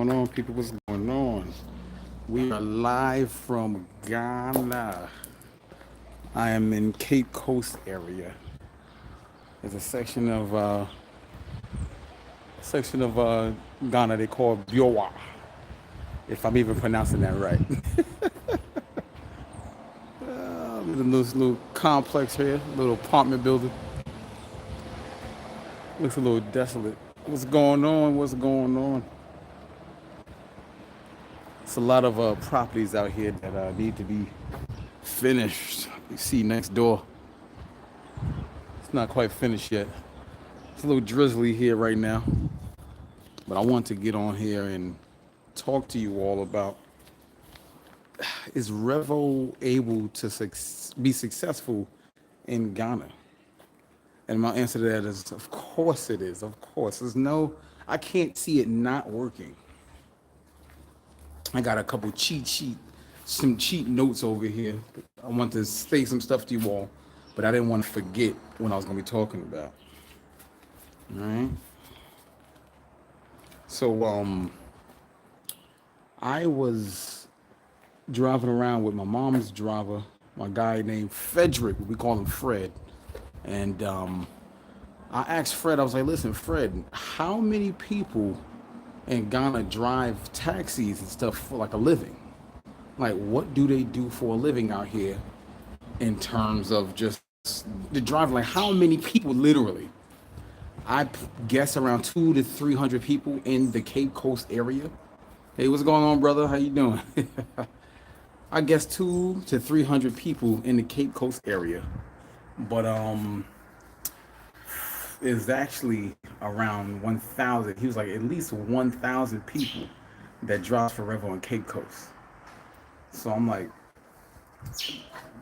going on, people? What's going on? We are live from Ghana. I am in Cape Coast area. There's a section of Ghana they call Biowa, if I'm even pronouncing that right. This little complex here, little apartment building. Looks a little desolate. What's going on? What's going on? It's a lot of properties out here that need to be finished. You see next door, it's not quite finished yet. It's a little drizzly here right now, but I want to get on here and talk to you all about, is Revo able to be successful in Ghana? And my answer to that is, of course it is. Of course. I can't see it not working. I got a couple some cheat notes over here. I want to say some stuff to you all, but I didn't want to forget what I was going to be talking about. All right. So, I was driving around with my mom's driver, my guy named Frederick. We call him Fred. And I asked Fred, I was like, listen, Fred, how many people in Ghana drive taxis and stuff for like a living? Like, what do they do for a living out here in terms of just the driving? Like, how many people literally? I guess around 200 to 300 people in the Cape Coast area. Hey, what's going on, brother? How you doing? I guess 200 to 300 people in the Cape Coast area, but is actually around 1,000. He was like at least 1,000 people that drive for Revo on Cape Coast. So I'm like,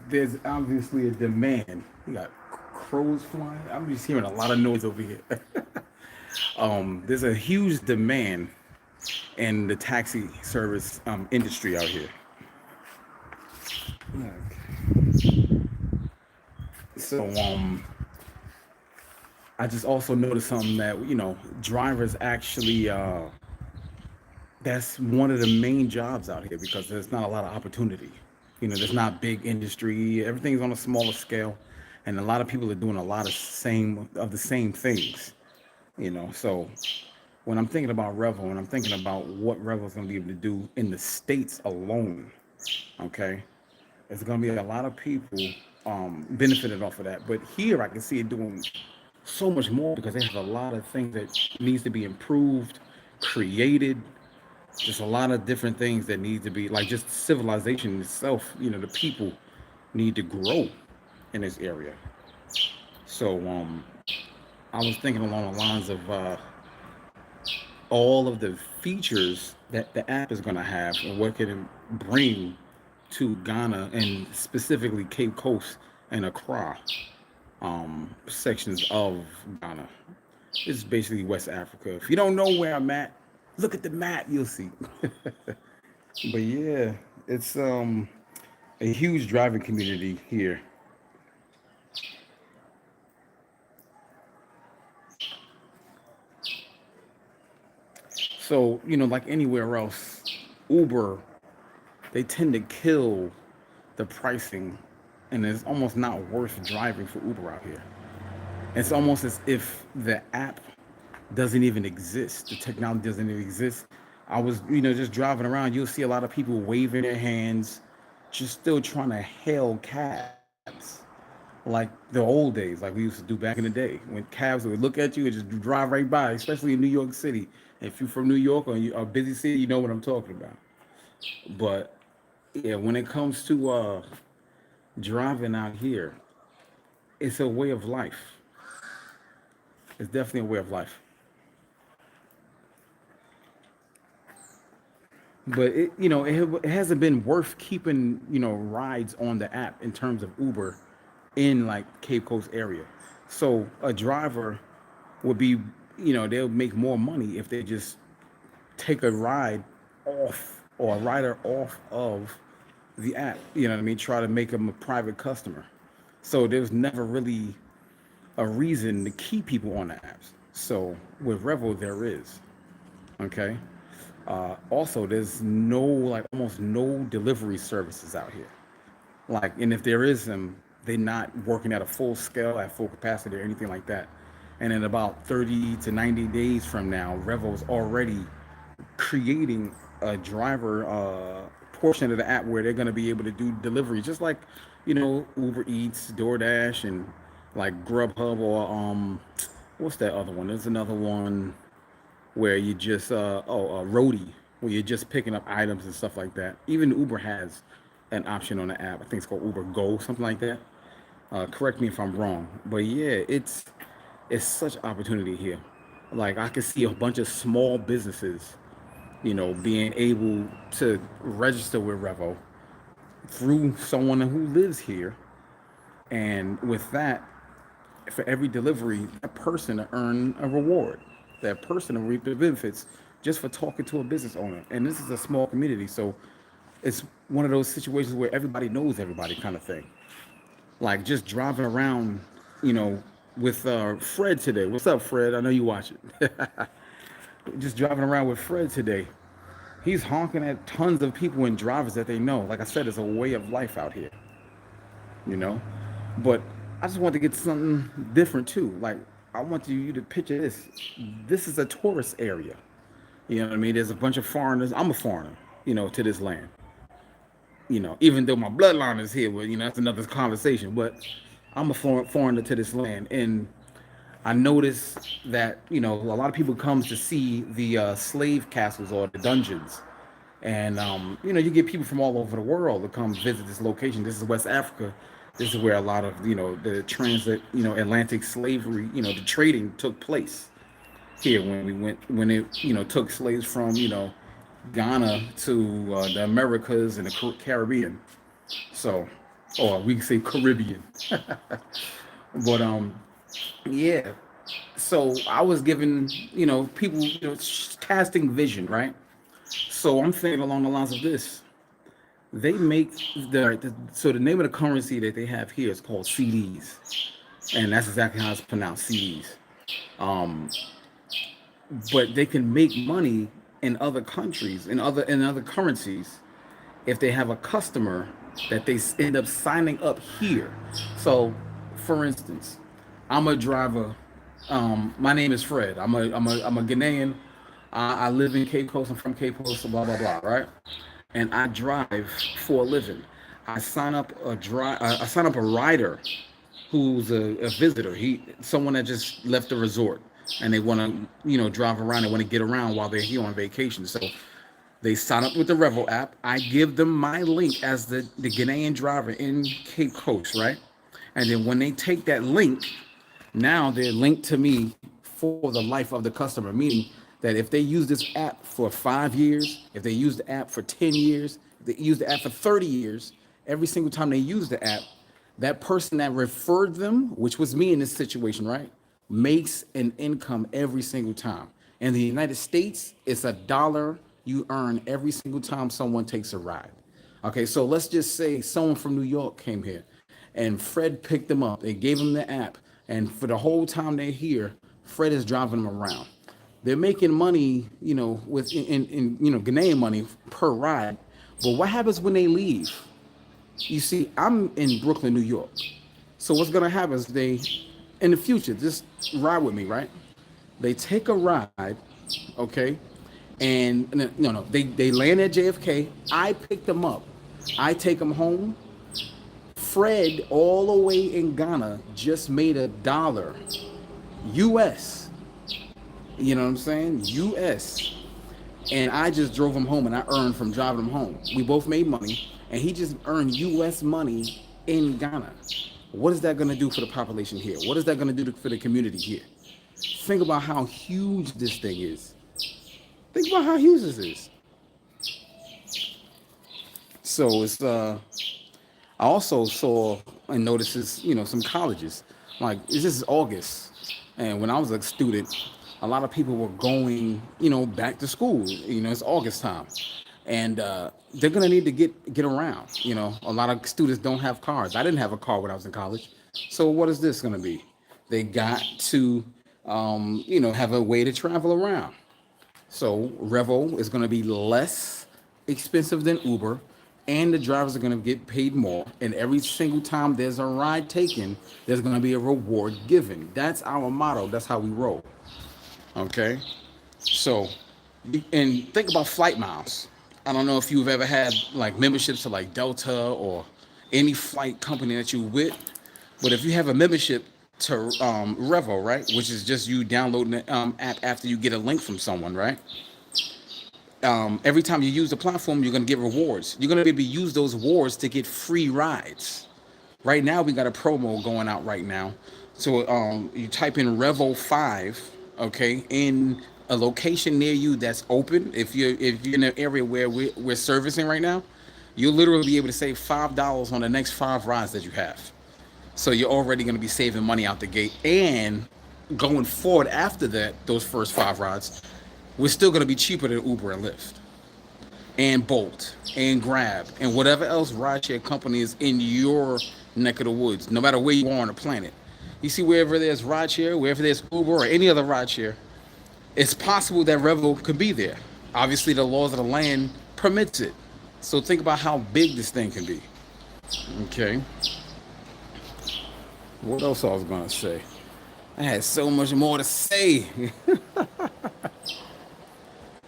there's obviously a demand. You got crows flying. I'm just hearing a lot of noise over here. There's a huge demand in the taxi service industry out here. Okay. So I just also noticed something that drivers actually that's one of the main jobs out here because there's not a lot of opportunity. There's not big industry. Everything's on a smaller scale, and a lot of people are doing a lot of the same things. So when I'm thinking about Revo and I'm thinking about what Revo is going to be able to do in the states alone, okay, there's going to be a lot of people benefited off of that. But here I can see it doing so much more because they have a lot of things that needs to be improved, created. Just a lot of different things that need to be, like, just civilization itself. The people need to grow in this area. So I was thinking along the lines of all of the features that the app is going to have and what can it bring to Ghana and specifically Cape Coast and Accra sections of Ghana. It's basically West Africa. If you don't know where I'm at, look at the map, you'll see. But yeah, it's a huge driving community here. So, like anywhere else, Uber, they tend to kill the pricing, and it's almost not worth driving for Uber out here. It's almost as if the app doesn't even exist. The technology doesn't even exist. I was, just driving around. You'll see a lot of people waving their hands, just still trying to hail cabs, like the old days, like we used to do back in the day, when cabs would look at you and just drive right by, especially in New York City. If you're from New York or a busy city, you know what I'm talking about. But yeah, when it comes to driving out here, it's a way of life. It's definitely a way of life. But it hasn't been worth keeping rides on the app in terms of Uber in like Cape Coast area. So a driver would be, they'll make more money if they just take a ride off or a rider off of the app. You know what I mean? Try to make them a private customer. So there's never really a reason to keep people on the apps. So with Revo, there is. Okay. Also, there's no like almost no delivery services out here. Like, and if there is them, they're not working at a full scale, at full capacity, or anything like that. And in about 30 to 90 days from now, Revo's already creating a driver portion of the app where they're going to be able to do delivery, just like Uber Eats, DoorDash, and like Grubhub or what's that other one? There's another one where you just Roadie, where you're just picking up items and stuff like that. Even Uber has an option on the app. I think it's called Uber Go, something like that. Correct me if I'm wrong, but yeah, it's such opportunity here. Like I could see a bunch of small businesses, being able to register with Revo through someone who lives here, and with that, for every delivery, that person to earn a reward, that person to reap the benefits just for talking to a business owner. And this is a small community, so it's one of those situations where everybody knows everybody, kind of thing. Like just driving around, you know, with Fred today. What's up, Fred? I know you watch it. Just driving around with Fred today. He's honking at tons of people and drivers that they know. Like I said, it's a way of life out here, you know. But I just want to get something different too. Like I want you to picture this. This is a tourist area. You know what I mean? There's a bunch of foreigners. I'm a foreigner, to this land. Even though my bloodline is here, well, that's another conversation. But I'm a foreigner to this land, and I notice that a lot of people comes to see the slave castles or the dungeons, and you get people from all over the world to come visit this location. This is West Africa. This is where a lot of the transit, Atlantic slavery, the trading took place here when it took slaves from Ghana to the Americas and the Caribbean. So, or we can say Caribbean. But yeah. So I was given people casting vision, right? So I'm thinking along the lines of this. They make so the name of the currency that they have here is called CDs, and that's exactly how it's pronounced, CDs. Um, but they can make money in other countries, in other currencies, if they have a customer that they end up signing up here. So, for instance, I'm a driver. My name is Fred. I'm a Ghanaian. I live in Cape Coast. I'm from Cape Coast. Blah blah blah. Right, and I drive for a living. I sign up a rider who's a visitor. Someone that just left the resort and they want to drive around. They want to get around while they're here on vacation. So they sign up with the Revo app. I give them my link as the Ghanaian driver in Cape Coast, right? And then when they take that link, now they're linked to me for the life of the customer, meaning that if they use this app for 5 years, if they use the app for 10 years, if they use the app for 30 years, every single time they use the app, that person that referred them, which was me in this situation, right, makes an income every single time. In the United States, it's $1 you earn every single time someone takes a ride. Okay, so let's just say someone from New York came here and Fred picked them up. They gave them the app. And for the whole time they're here, Fred is driving them around. They're making money, with Ghanaian money per ride. But what happens when they leave? You see, I'm in Brooklyn, New York. So what's gonna happen is in the future, just ride with me, right? They take a ride, okay, and no, they land at JFK. I pick them up. I take them home. Fred, all the way in Ghana, just made $1 US. You know what I'm saying? US. And I just drove him home and I earned from driving him home. We both made money and he just earned US money in Ghana. What is that going to do for the population here? What is that going to do for the community here? Think about how huge this thing is. Think about how huge this is. So it's I also saw and noticed, some colleges. Like this is August, and when I was a student, a lot of people were going, back to school. It's August time, and they're gonna need to get around. A lot of students don't have cars. I didn't have a car when I was in college, so what is this gonna be? They got to, have a way to travel around. So Revo is going to be less expensive than Uber, and the drivers are going to get paid more. And every single time there's a ride taken, there's going to be a reward given. That's our motto. That's how we roll. Okay. So, and think about flight miles. I don't know if you've ever had like memberships to like Delta or any flight company that you with, but if you have a membership to Revo, right, which is just you downloading the app after you get a link from someone, right? Every time you use the platform, you're gonna get rewards. You're gonna be able to use those rewards to get free rides. Right now, we got a promo going out right now. So you type in Revo 5, okay, in a location near you that's open. If you're in an area where we're servicing right now, you'll literally be able to save $5 on the next 5 rides that you have. So you're already going to be saving money out the gate. And going forward after that, those first 5 rides, we're still going to be cheaper than Uber and Lyft and Bolt and Grab and whatever else rideshare company is in your neck of the woods, no matter where you are on the planet. You see, wherever there's rideshare, wherever there's Uber or any other rideshare, it's possible that Revo could be there. Obviously, the laws of the land permits it. So think about how big this thing can be. Okay. What else I was gonna say? I had so much more to say.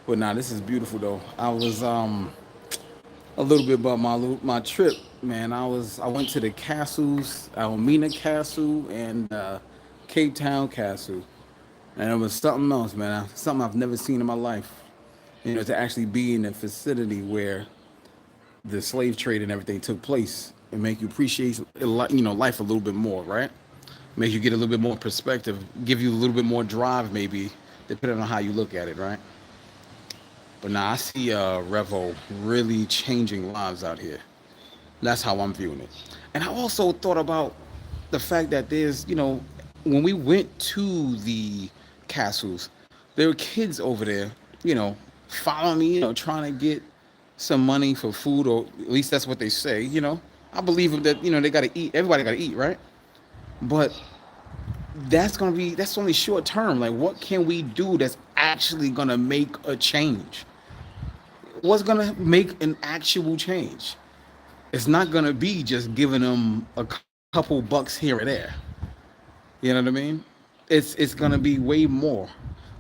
But nah, this is beautiful though. I was a little bit about my trip, man. I went to the castles, Almina Castle and Cape Town Castle, and it was something else, man. Something I've never seen in my life. To actually be in a facility where the slave trade and everything took place and make you appreciate life a little bit more, right? Make you get a little bit more perspective, give you a little bit more drive, maybe, depending on how you look at it, right? But now I see Revo really changing lives out here. That's how I'm viewing it. And I also thought about the fact that when we went to the castles, there were kids over there, following me, trying to get some money for food, or at least that's what they say. I believe them that, they got to eat. Everybody got to eat, right? But that's only short term. Like, what can we do that's actually going to make a change? What's going to make an actual change? It's not going to be just giving them a couple bucks here or there. You know what I mean? It's going to be way more.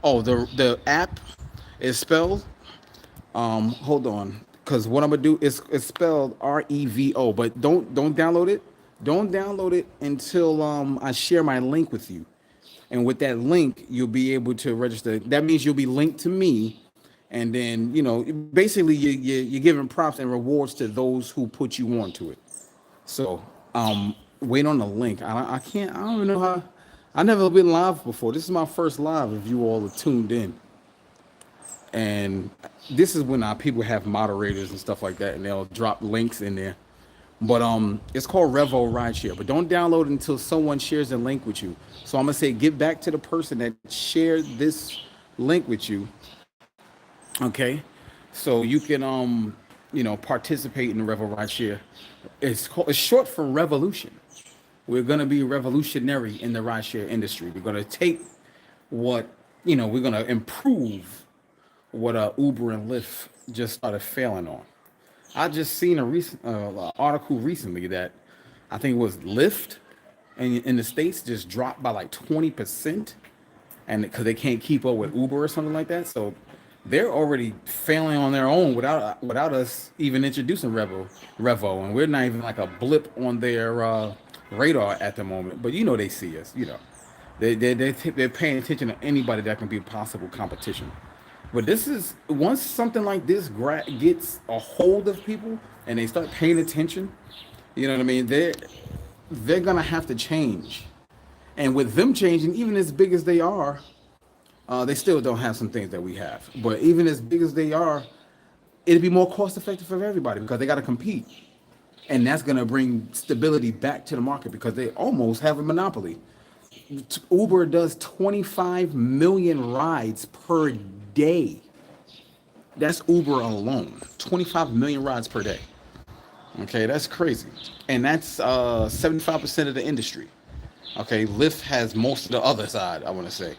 Oh, the app is spelled, hold on, because what I'm gonna do is it's spelled Revo, but don't download it. Don't download it until I share my link with you, and with that link you'll be able to register. That means you'll be linked to me, and then basically you're giving props and rewards to those who put you onto it. So wait on the link. I can't. I don't even know how. I never been live before. This is my first live. If you all are tuned in. And this is when our people have moderators and stuff like that, and they'll drop links in there. But it's called Revo Rideshare. But don't download it until someone shares a link with you. So I'm gonna say, get back to the person that shared this link with you. Okay, so you can participate in the Revo Rideshare. It's short for revolution. We're gonna be revolutionary in the rideshare industry. We're gonna take what we're gonna improve what Uber and Lyft just started failing on. I just seen a recent article recently that I think it was Lyft in the States just dropped by like 20%, and because they can't keep up with Uber or something like that. So they're already failing on their own without us even introducing Revo, and we're not even like a blip on their radar at the moment. But they see us. They're paying attention to anybody that can be a possible competition. But this is, once something like this gets a hold of people and they start paying attention, you know what I mean? They're gonna have to change, and with them changing, even as big as they are, they still don't have some things that we have. But even as big as they are, it'd be more cost effective for everybody because they got to compete, and that's gonna bring stability back to the market because they almost have a monopoly. Uber does 25 million rides per day. That's Uber alone. 25 million rides per day. Okay, that's crazy. And that's 75% of the industry. Okay, Lyft has most of the other side, I want to say.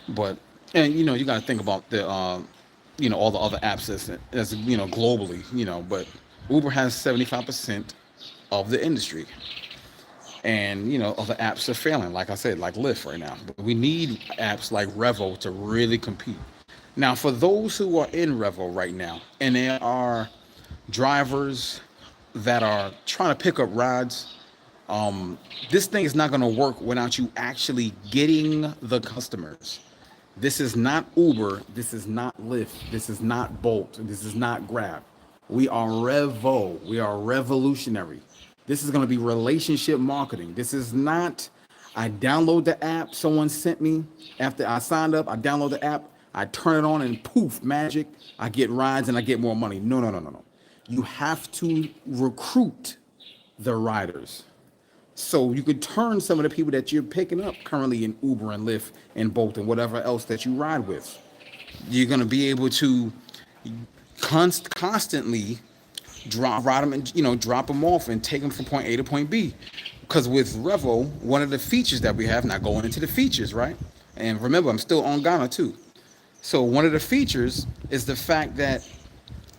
But And you got to think about the all the other apps as globally, but Uber has 75% of the industry, and other apps are failing. Like I said, like Lyft right now. But we need apps like Revo to really compete. Now, for those who are in Revo right now, and there are drivers that are trying to pick up rides, this thing is not going to work without you actually getting the customers. This is not Uber. This is not Lyft. This is not Bolt. This is not Grab. We are Revo. We are revolutionary. This is going to be relationship marketing. This is not, I download the app someone sent me after I signed up. I download the app. I turn it on and poof, magic. I get rides and I get more money. No, no, no, no, no. You have to recruit the riders. So you could turn some of the people that you're picking up currently in Uber and Lyft and Bolt and whatever else that you ride with. You're going to be able to constantly ride them and drop them off and take them from point A to point B. Because with Revo, one of the features that we have, not going into the features, right? And remember, I'm still on Ghana too. So one of the features is the fact that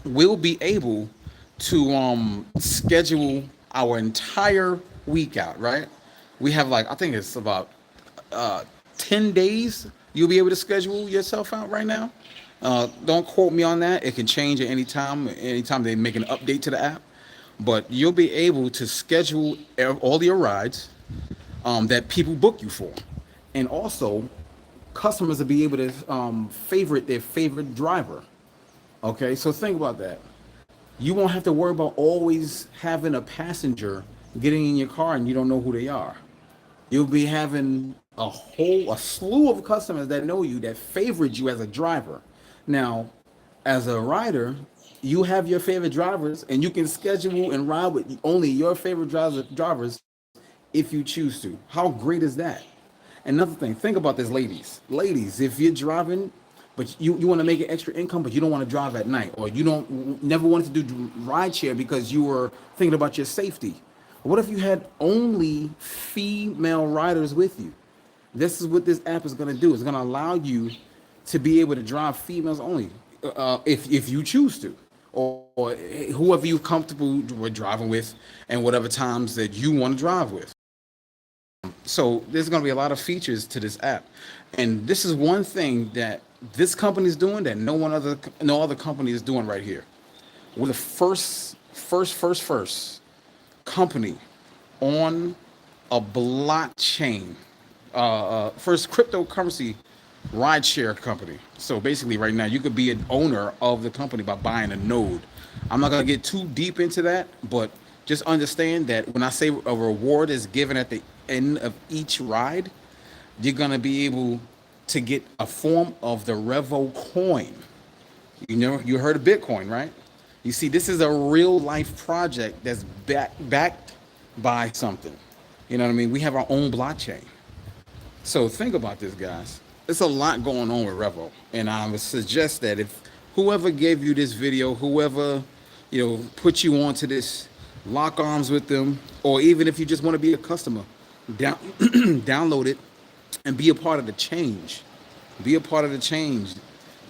we'll be able to schedule our entire week out, right? We have I think it's about 10 days you'll be able to schedule yourself out right now. Don't quote me on that. It can change at any time they make an update to the app. But you'll be able to schedule all your rides that people book you for. And also, customers will be able to favorite their favorite driver. Okay, so think about that. You won't have to worry about always having a passenger getting in your car and you don't know who they are. You'll be having a slew of customers that know you, that favorite you as a driver. Now, as a rider, you have your favorite drivers and you can schedule and ride with only your favorite drivers if you choose to. How great is that? Another thing, think about this, ladies. Ladies, if you're driving, but you want to make an extra income, but you don't want to drive at night, or you never wanted to do ride share because you were thinking about your safety. What if you had only female riders with you? This is what this app is going to do. It's going to allow you to be able to drive females only, if you choose to, or whoever you're comfortable with driving with, and whatever times that you want to drive with. So there's going to be a lot of features to this app, and this is one thing that this company is doing that no other company is doing right here. We're the first company on a blockchain, first cryptocurrency rideshare company. So basically, right now you could be an owner of the company by buying a node. I'm not gonna get too deep into that, but just understand that when I say a reward is given at the end of each ride, you're gonna be able to get a form of the Revo coin. You heard of Bitcoin, right? You see, this is a real life project that's backed by something. You know what I mean? We have our own blockchain. So think about this, guys. There's a lot going on with Revo, and I would suggest that if whoever gave you this video, whoever put you onto this, lock arms with them, or even if you just want to be a customer, download it and be a part of the change. Be a part of the change.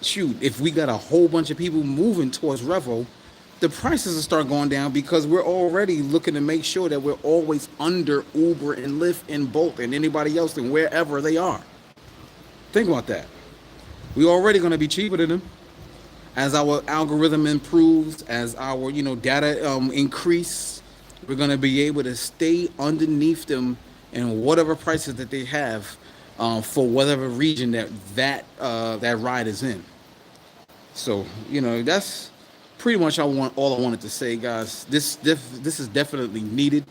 Shoot, if we got a whole bunch of people moving towards Revo, the prices will start going down because we're already looking to make sure that we're always under Uber and Lyft and Bolt and anybody else and wherever they are. Think about that. We're already going to be cheaper than them. As our algorithm improves, as our data increase, we're going to be able to stay underneath them in whatever prices that they have for whatever region that ride is in. So that's pretty much all I wanted to say, guys. This is definitely needed,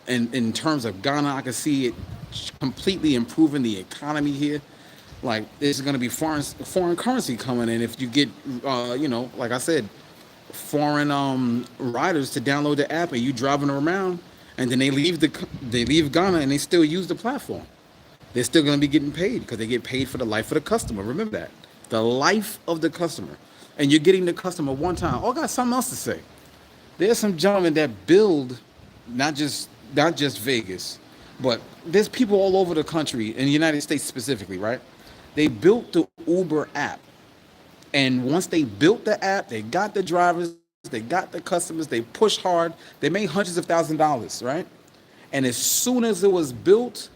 and in terms of Ghana, I can see it completely improving the economy here. Like, there's going to be foreign currency coming in if you get like I said, foreign riders to download the app and you driving around, and then they leave Ghana and they still use the platform. They're still going to be getting paid because they get paid for the life of the customer. Remember that, the life of the customer. And you're getting the customer one time. Oh, I got something else to say. There's some gentlemen that build not just Vegas, but there's people all over the country, in the United States specifically, right? They built the Uber app. And once they built the app, they got the drivers, they got the customers, they pushed hard, they made hundreds of $1,000s, right? And as soon as it was built,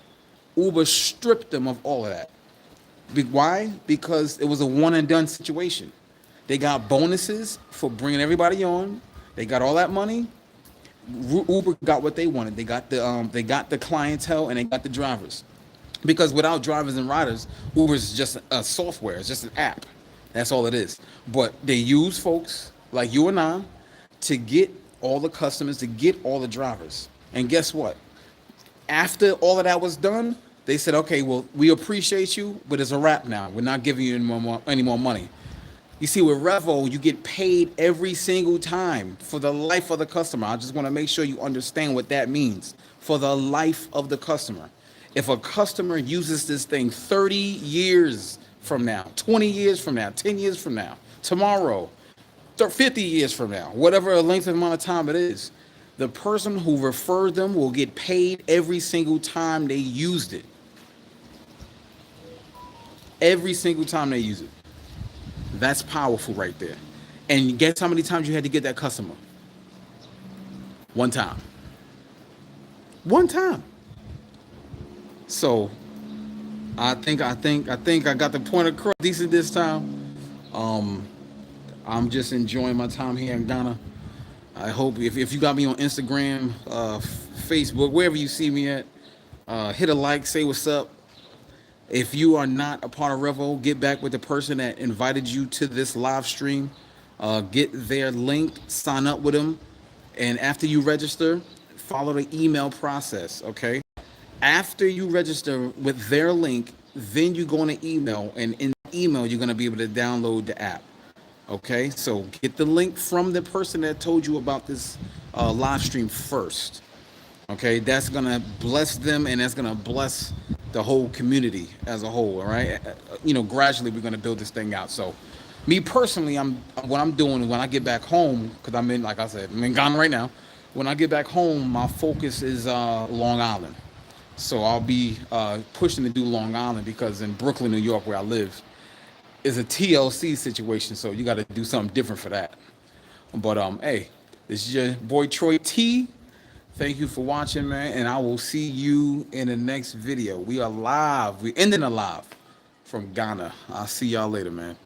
Uber stripped them of all of that. Why? Because it was a one and done situation. They got bonuses for bringing everybody on. They got all that money. Uber got what they wanted. They got the clientele and they got the drivers. Because without drivers and riders, Uber's just a software. It's just an app. That's all it is. But they use folks like you and I to get all the customers, to get all the drivers. And guess what? After all of that was done, they said, okay, well, we appreciate you, but it's a wrap now. We're not giving you any more money. You see, with Revo, you get paid every single time for the life of the customer. I just want to make sure you understand what that means. For the life of the customer. If a customer uses this thing 30 years from now, 20 years from now, 10 years from now, tomorrow, 50 years from now, whatever length of amount of time it is, the person who referred them will get paid every single time they used it. Every single time they use it. That's powerful right there. And guess how many times you had to get that customer? One time. One time. So I think I got the point across decent this time. I'm just enjoying my time here in Ghana. I hope if you got me on Instagram, Facebook, wherever you see me at, hit a like, say what's up. If you are not a part of Revo, get back with the person that invited you to this live stream. Get their link, sign up with them, and after you register, follow the email process. Okay. After you register with their link, then you go on an email, and in the email, you're going to be able to download the app. Okay, so get the link from the person that told you about this live stream first. Okay, that's going to bless them, and that's going to bless the whole community as a whole. All right, gradually we're going to build this thing out. So, me personally, what I'm doing when I get back home, because like I said, I'm in Ghana right now. When I get back home, my focus is Long Island. So I'll be pushing to do Long Island because in Brooklyn, New York, where I live, is a TLC situation. So you got to do something different for that. But hey, this is your boy Troy T. Thank you for watching, man, and I will see you in the next video. We are live. We ending alive from Ghana. I'll see y'all later, man.